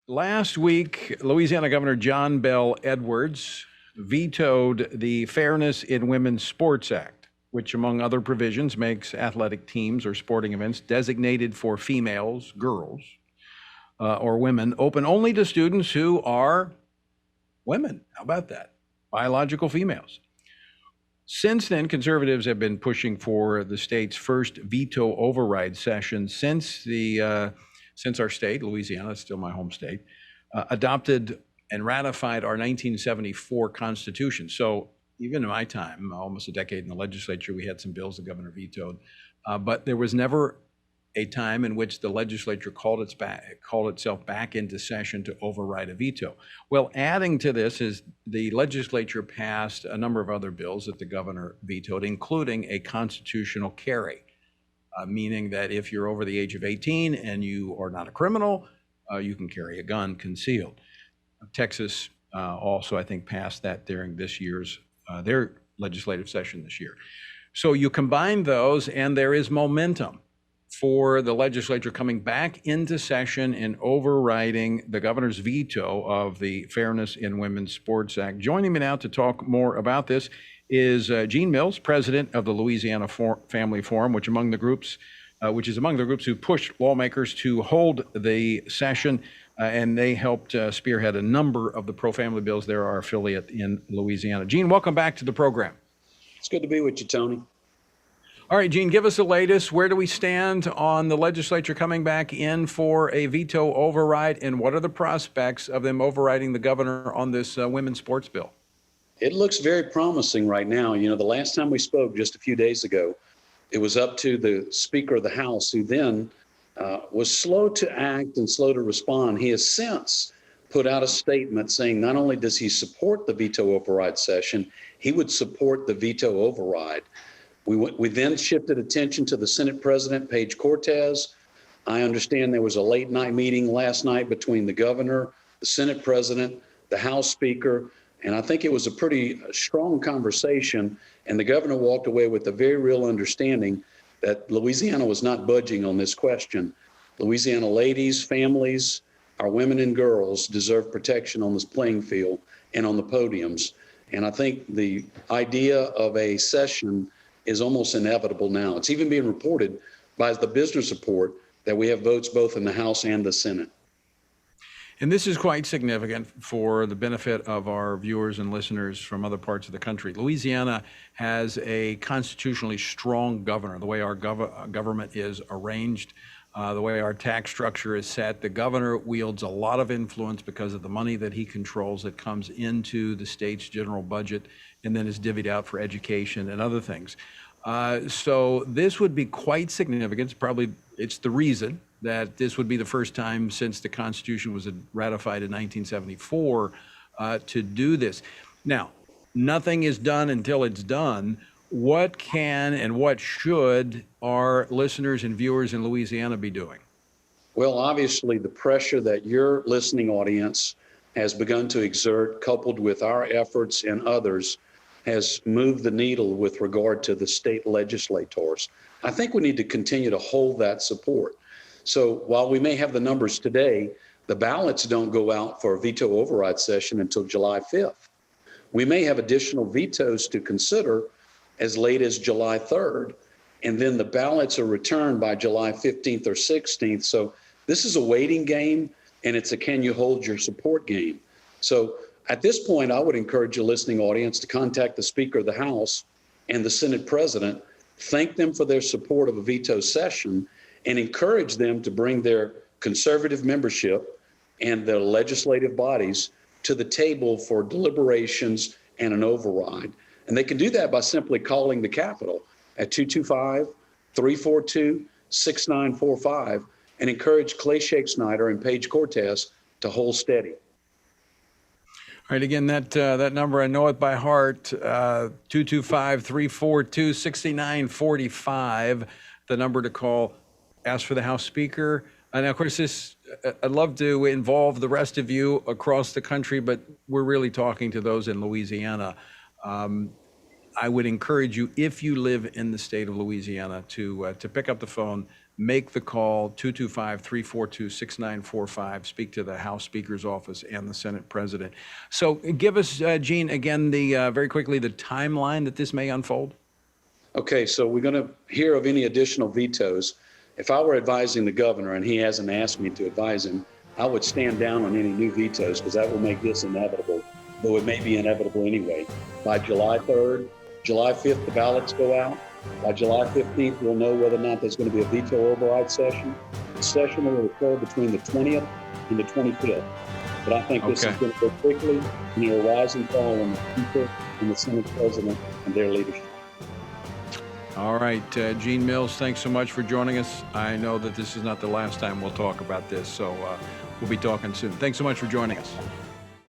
Last week, Louisiana Governor John Bel Edwards vetoed the Fairness in Women's Sports Act, which, among other provisions, makes athletic teams or sporting events designated for females, girls, or women open only to students who are women. How about that? Biological females. Since then, conservatives have been pushing for the state's first veto override session since our state, Louisiana, still my home state, adopted and ratified our 1974 Constitution. So even in my time, almost a decade in the legislature, we had some bills the governor vetoed, but there was never a time in which the legislature called itself back into session to override a veto. Well, adding to this is the legislature passed a number of other bills that the governor vetoed, including a constitutional carry. Meaning that if you're over the age of 18 and you are not a criminal, you can carry a gun concealed. Texas also, I think, passed that during this year's, their legislative session this year. So you combine those and there is momentum for the legislature coming back into session and overriding the governor's veto of the Fairness in Women's Sports Act. Joining me now to talk more about this is Gene Mills, president of the Louisiana Family Forum, which is among the groups who pushed lawmakers to hold the session, and they helped spearhead a number of the pro-family bills. They're our affiliate in Louisiana. Gene, welcome back to the program. It's good to be with you, Tony. All right, Gene, give us the latest. Where do we stand on the legislature coming back in for a veto override, and what are the prospects of them overriding the governor on this women's sports bill? It looks very promising right now. You know, the last time we spoke just a few days ago, it was up to the Speaker of the House, who then was slow to act and slow to respond. He has since put out a statement saying not only does he support the veto override session, he would support the veto override. We then shifted attention to the Senate President, Paige Cortez. I understand there was a late night meeting last night between the governor, the Senate President, the House Speaker, and I think it was a pretty strong conversation. And the governor walked away with a very real understanding that Louisiana was not budging on this question. Louisiana ladies, families, our women and girls deserve protection on this playing field and on the podiums. And I think the idea of a session is almost inevitable now. It's even being reported by the business report that we have votes both in the House and the Senate. And this is quite significant for the benefit of our viewers and listeners from other parts of the country. Louisiana has a constitutionally strong governor. The way our government is arranged, the way our tax structure is set, the governor wields a lot of influence because of the money that he controls that comes into the state's general budget and then is divvied out for education and other things. So this would be quite significant. It's the reason that this would be the first time since the Constitution was ratified in 1974 to do this. Now, nothing is done until it's done. What can and what should our listeners and viewers in Louisiana be doing? Well, obviously, the pressure that your listening audience has begun to exert, coupled with our efforts and others, has moved the needle with regard to the state legislators. I think we need to continue to hold that support. So while we may have the numbers today, the ballots don't go out for a veto override session until July 5th. We may have additional vetoes to consider as late as July 3rd, and then the ballots are returned by July 15th or 16th. So this is a waiting game, and it's a can you hold your support game. So at this point, I would encourage your listening audience to contact the Speaker of the House and the Senate President, thank them for their support of a veto session, and encourage them to bring their conservative membership and their legislative bodies to the table for deliberations and an override. And they can do that by simply calling the Capitol at 225-342-6945 and encourage Clay Shakespeare and Paige Cortez to hold steady. All right, again, that number, I know it by heart, 225-342-6945, the number to call. Ask for the House Speaker. And of course, I'd love to involve the rest of you across the country, but we're really talking to those in Louisiana. I would encourage you, if you live in the state of Louisiana, to pick up the phone, make the call, 225-342-6945. Speak to the House Speaker's office and the Senate President. So give us, Gene, again, very quickly, the timeline that this may unfold. Okay, so we're going to hear of any additional vetoes. If I were advising the governor and he hasn't asked me to advise him, I would stand down on any new vetoes because that will make this inevitable, though it may be inevitable anyway. By July 3rd, July 5th, the ballots go out. By July 15th, we'll know whether or not there's going to be a veto override session. The session will occur between the 20th and the 25th. But I think this is going to go quickly, and there will rise and fall on the Speaker and the Senate President and their leadership. All right, Gene Mills, thanks so much for joining us. I know that this is not the last time we'll talk about this, so we'll be talking soon. Thanks so much for joining us.